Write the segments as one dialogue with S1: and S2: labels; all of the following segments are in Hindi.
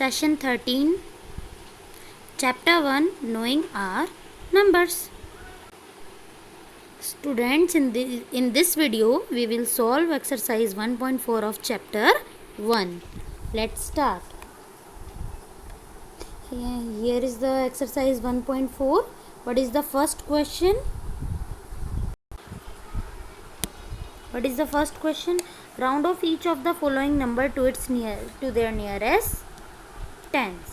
S1: Session 13, Chapter 1, Knowing Our Numbers. Students, in this video, we will solve exercise 1.4 of Chapter 1. Let's start. Here is the exercise 1.4. What is the first question? Round off each of the following number to their nearest tens.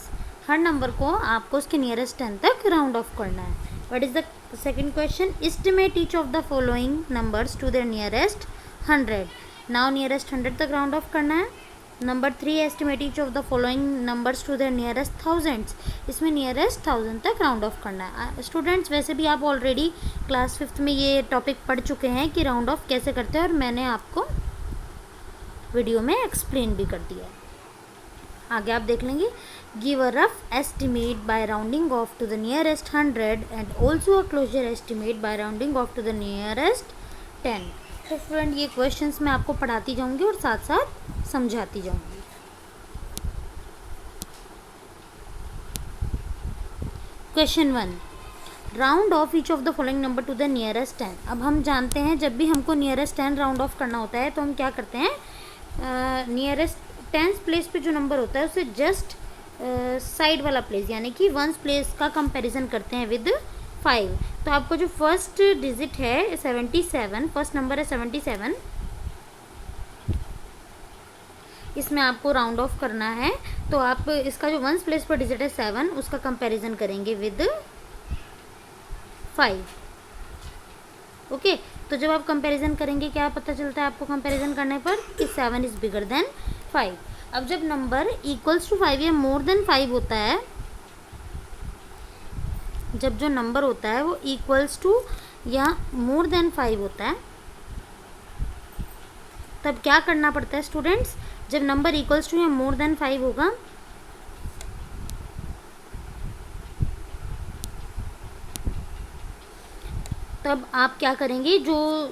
S1: Her number को आपको उसके नियरेस्ट 10 तक राउंड ऑफ करना है. What is the second question? Estimate each of the following numbers to their nearest 100. Now nearest 100 तक राउंड ऑफ करना है. Number 3, estimate each of the following numbers to their nearest thousands. इसमें नियरेस्ट 1000 तक राउंड ऑफ करना है. स्टूडेंट्स, वैसे भी आप ऑलरेडी क्लास 5th में ये टॉपिक पढ़ चुके हैं कि राउंड ऑफ कैसे करते हैं, और मैंने आपको वीडियो में एक्सप्लेन भी कर दिया है. आगे आप देख लेंगे. Give a rough estimate by rounding off to the nearest 100 and also a closer estimate by rounding off to the nearest 10. तो स्टूडेंट, ये क्वेश्चंस मैं आपको पढ़ाती जाऊंगी और साथ साथ समझाती जाऊंगी. Question 1, round of each of the following number to the nearest 10. अब हम जानते हैं जब भी हमको नियरेस्ट 10 राउंड ऑफ करना होता है तो हम क्या करते हैं, नियरेस्ट 10th प्लेस पे जो नंबर होता है उसे जस्ट साइड वाला प्लेस यानी कि 1st प्लेस का कंपैरिजन करते हैं विद 5. तो आपको जो फर्स्ट डिजिट है 77, फर्स्ट नंबर है 77, इसमें आपको राउंड ऑफ करना है. तो आप इसका जो 1st प्लेस पर डिजिट है 7, उसका कंपैरिजन करेंगे विद 5. ओके, तो जब आप कंपैरिजन करेंगे क्या पता चलता है आपको कंपैरिजन करने पर कि 7 इज बिगर देन 5. अब जब नंबर इक्वल्स टू 5 या मोर देन 5 होता है, जब जो नंबर होता है वो इक्वल्स टू या मोर देन 5 होता है, तब क्या करना पड़ता है स्टूडेंट्स? जब नंबर इक्वल्स टू या मोर देन 5 होगा तब आप क्या करेंगे, जो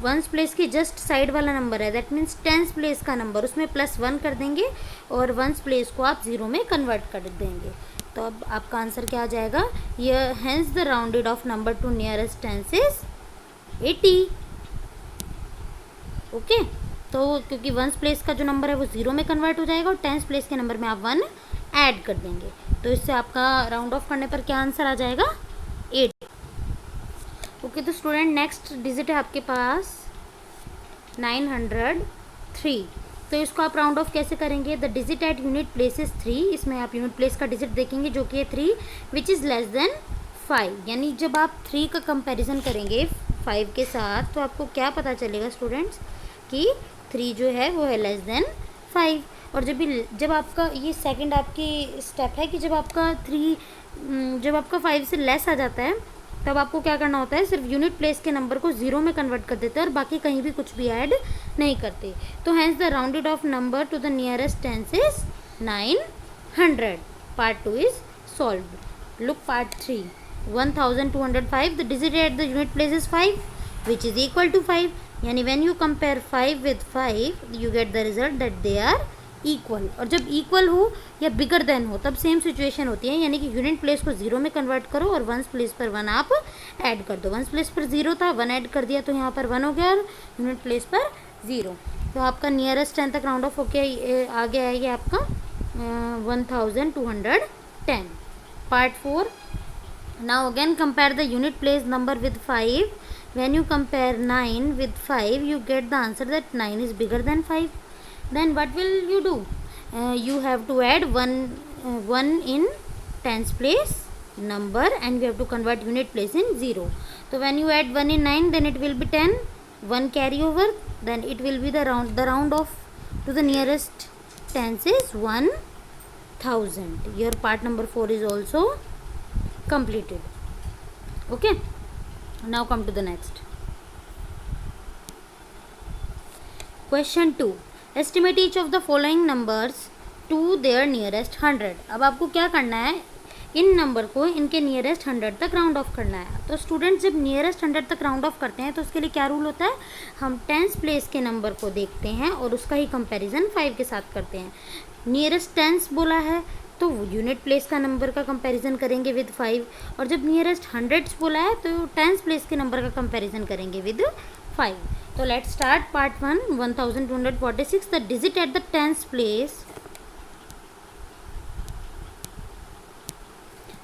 S1: 1st प्लेस की जस्ट साइड वाला नंबर है, दैट मीन्स 10th प्लेस का नंबर, उसमें +1 कर देंगे और 1st प्लेस को आप 0 में कन्वर्ट कर देंगे. तो अब आपका आंसर क्या आ जाएगा? ये hence the rounded off number to nearest tens is 80. Okay, तो क्योंकि 1st प्लेस का जो नंबर है वो 0 में कन्वर्ट हो जाएगा और 10th प्लेस के नंबर में आप 1 ऐड कर देंगे. तो इससे आपका राउंड ऑफ करने पर क्या आंसर आ जाएगा? 8. ओके, तो स्टूडेंट नेक्स्ट डिजिट है आपके पास 903. तो इसको आप राउंड ऑफ कैसे करेंगे? The digit at unit place is 3. इसमें आप यूनिट प्लेस का डिजिट देखेंगे जो कि है 3 विच इज़ लेस देन 5. यानी जब आप 3 का कंपैरिजन करेंगे 5 के साथ तो आपको क्या पता चलेगा स्टूडेंट्स कि 3 जो है वो है लेस देन 5. और जब आपका ये सेकंड आपकी स्टेप है कि जब आपका 5 से लेस आ जाता है तब आपको क्या करना होता है, सिर्फ यूनिट प्लेस के नंबर को 0 में कन्वर्ट कर देते हैं और बाकी कहीं भी कुछ भी ऐड नहीं करते. तो hence the rounded off number to the nearest tens is 900. Part 2 is solved. Look part 3. 1205. The digit at the unit place is 5 which is equal to 5. यानी when you compare 5 with 5 you get the result that they are equal. और जब इक्वल हो या बिगर देन हो तब सेम सिचुएशन होती है, यानी कि यूनिट प्लेस को 0 में कन्वर्ट करो और 1st प्लेस पर 1 आप ऐड कर दो. 1st प्लेस पर 0 था, 1 ऐड कर दिया तो यहाँ पर 1 हो गया और यूनिट प्लेस पर 0. तो आपका नियरेस्ट 10 तक राउंड ऑफ होके आ गया है ये आपका 1210. Part 4. Now again compare the unit place number with 5. When you compare 9 with 5 you get the answer that 9 is bigger than 5. Then what will you do? You have to add 1 in 10th place number and you have to convert unit place in 0. So when you add 1 in 9 then it will be 10. 1 carry over, then it will be the round off to the nearest tens is 1000. Your part number 4 is also completed. Okay, now come to the next question. 2, estimate each of the following numbers to their nearest 100. अब आपको क्या करना है, इन नंबर को इनके नियरेस्ट 100 तक राउंड ऑफ करना है। तो स्टूडेंट्स जब नियरेस्ट 100 तक राउंड ऑफ करते हैं तो उसके लिए क्या रूल होता है, हम टेंस प्लेस के नंबर को देखते हैं और उसका ही कंपैरिजन 5 के साथ करते हैं। नियरेस्ट टेंस बोला है तो यूनिट प्लेस का नंबर का कंपैरिजन करेंगे विद 5, और जब नियरेस्ट हंड्रेड्स बोला है तो टेंस प्लेस के नंबर का कंपैरिजन करेंगे विद 5। तो let's start part 1, 1246। The digit at the tens place,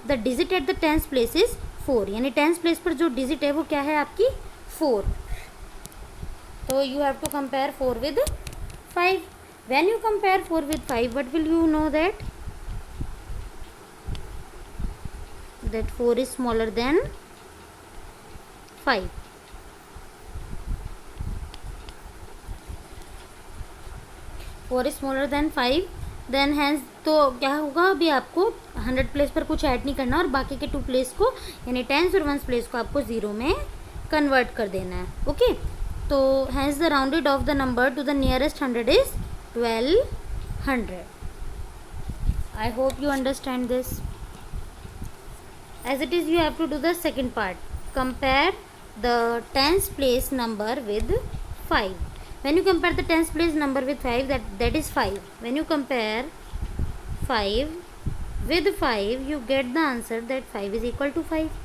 S1: the digit at the tens place is 4, यानी टेंस प्लेस पर जो डिजिट है वो क्या है आपकी 4। तो you have to compare 4 with 5। When you compare 4 with 5, what will you know that 4 is smaller than 5. Four is smaller than 5, then hence तो क्या होगा, अभी आपको 100 प्लेस पर कुछ ऐड नहीं करना और बाकी के 2 प्लेस को यानी टेंस और वंस प्लेस को आपको 0 में कन्वर्ट कर देना है। ओके, तो hence the rounded off the number to the nearest 100 is 1200। I hope you understand this. As it is, you have to do the second part. Compare the tens place number with 5. When you compare the tens place number with 5, that is 5. When you compare 5 with 5, you get the answer that 5 is equal to 5.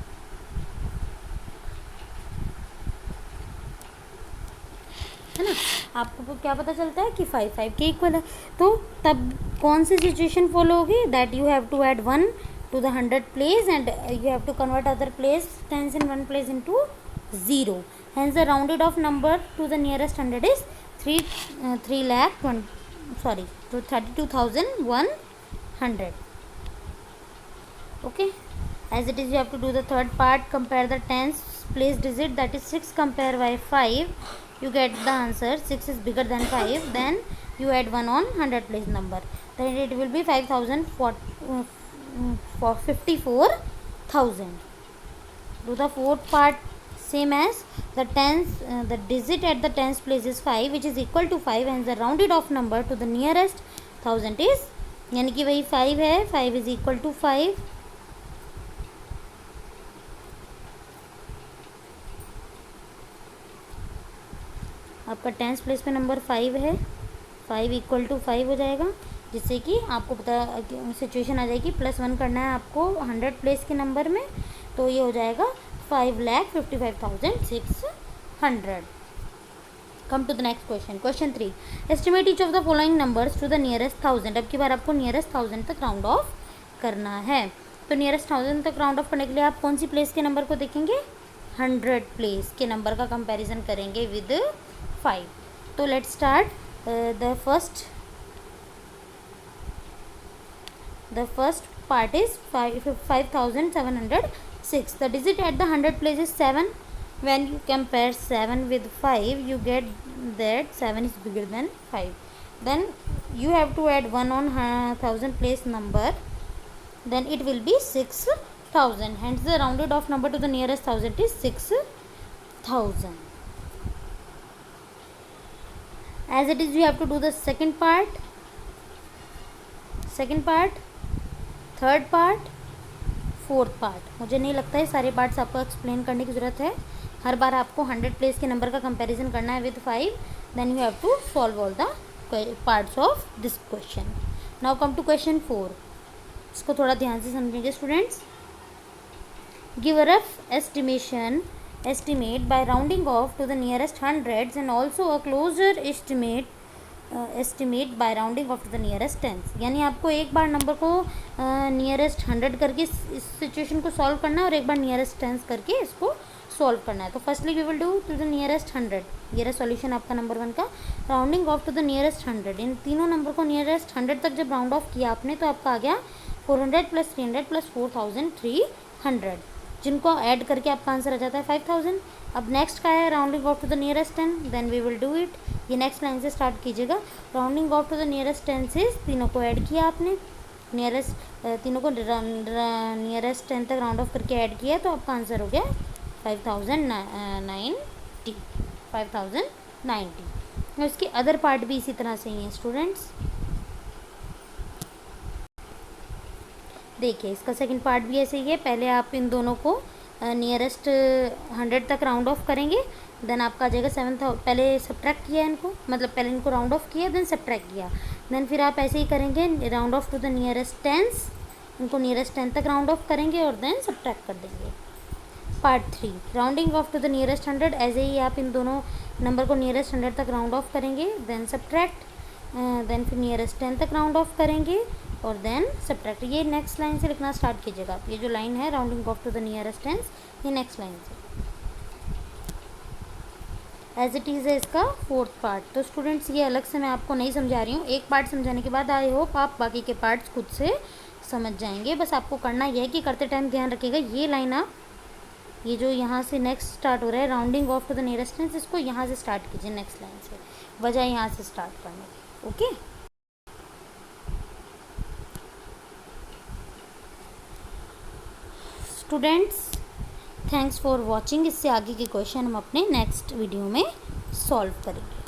S1: है ना, आपको क्या पता चलता है कि 5 5 के इक्वल है। तो तब कौन सी सिचुएशन फॉलो होगी, that you have to add 1 to the 100 place and you have to convert other place tens in one place into 0. Hence the rounded off number to the nearest 100 is 32,100. Okay, as it is, you have to do the third part. Compare the tens place digit, that is 6 compare by 5, you get the answer 6 is bigger than 5, then you add 1 on 100 place number, then it will be 5,004 for 54,000. Do the fourth part same as the tens, the digit at the tens place is 5 which is equal to 5 and the rounded off number to the nearest 1000 is, यानी कि वही 5 है, 5 is equal to 5। आपका टेंस प्लेस पे नंबर 5 है, 5 इक्वल टू 5 हो जाएगा, जिससे कि आपको पता सिचुएशन आ जाएगी +1 करना है आपको 100 प्लेस के नंबर में, तो ये हो जाएगा 5,55,600। Come to the next question. Question 3, estimate each of the following numbers to the nearest 1000। अब की बार आपको नियरेस्ट 1000 तक राउंड ऑफ करना है। तो नियरेस्ट 1000 तक राउंड ऑफ करने के लिए आप कौन सी प्लेस के नंबर को देखेंगे, 100 प्लेस के नंबर का कंपैरिजन करेंगे विद 5। तो let's start. The first part is 5,706. The digit at the 100 place is 7. When you compare 7 with 5, you get that 7 is bigger than 5. Then you have to add 1 on 1000 place number. Then it will be 6,000. Hence the rounded off number to the nearest 1000 is 6,000. As it is, you have to do the second part, third part, fourth part. मुझे नहीं लगता है सारे पार्ट्स आपको एक्सप्लेन करने की ज़रूरत है। हर बार आपको 100 प्लेस के नंबर का कंपैरिजन करना है with 5, then you have to solve all the parts of this question. Now come to question 4। इसको थोड़ा ध्यान से समझेंगे students. Give a rough estimate by rounding off to the nearest hundreds and also a closer estimate by rounding off to the nearest tens। यानी आपको एक बार नंबर को नियरेस्ट 100 करके इस सिचुएशन को सॉल्व करना है और एक बार नियरेस्ट टेंस करके इसको सॉल्व करना है। तो firstly we will do to the nearest 100। ये रहा सॉल्यूशन आपका नंबर 1 का। Rounding off to the nearest 100, इन तीनों नंबर को नियरेस्ट 100 तक जब राउंड ऑफ किया आपने तो आपका आ गया 400 + 300 + 4,300, जिनको ऐड करके आपका आंसर आ जाता है 5000। अब नेक्स्ट का है rounding off to the nearest 10, then we will do it. ये नेक्स्ट लाइन से स्टार्ट कीजिएगा। Rounding off to the nearest 10 से तीनों को ऐड किया आपने, तीनों को नियरेस्ट 10 तक राउंड ऑफ करके ऐड किया तो आपका आंसर हो गया 5090। इसके अदर पार्ट भी इसी तरह से ही हैं स्टूडेंट्स। देखिए इसका सेकंड पार्ट भी ऐसे ही है। पहले आप इन दोनों को नियरेस्ट 100 तक राउंड ऑफ करेंगे, देन आपका आ जाएगा 7000। पहले सब्ट्रैक्ट किया इनको, मतलब पहले इनको राउंड ऑफ किया देन सब्ट्रैक्ट किया, देन फिर आप ऐसे ही करेंगे round off to the nearest tens, इनको नियरेस्ट 10 तक राउंड ऑफ करेंगे और देन सब्ट्रैक्ट कर देंगे। Part 3 rounding off to the nearest 100। ऐसे ही आप इन दोनों नंबर को नियरेस्ट 100 तक राउंड ऑफ करेंगे, देन सब्ट्रैक्ट, देन फिर नियरेस्ट 10 तक राउंड ऑफ करेंगे और देन सब्ट्रैक्ट। ये नेक्स्ट लाइन से लिखना स्टार्ट कीजिएगा आप। ये जो लाइन है rounding off to the nearest tens, ये नेक्स्ट लाइन से एज इट इज़ है इसका फोर्थ पार्ट। तो स्टूडेंट्स ये अलग से मैं आपको नहीं समझा रही हूँ, एक पार्ट समझाने के बाद आई होप आप बाकी के पार्ट्स खुद से समझ जाएंगे। बस आपको करना यह है कि करते टाइम ध्यान रखिएगा ये लाइन आप, ये जो यहाँ से नेक्स्ट स्टार्ट हो रहा है rounding off to the nearest tens, इसको यहाँ से स्टार्ट कीजिए नेक्स्ट लाइन से, बजाय यहाँ से स्टार्ट करने की। Okay students, thanks for watching. इससे आगे के क्वेश्चन हम अपने नेक्स्ट वीडियो में सॉल्व करेंगे।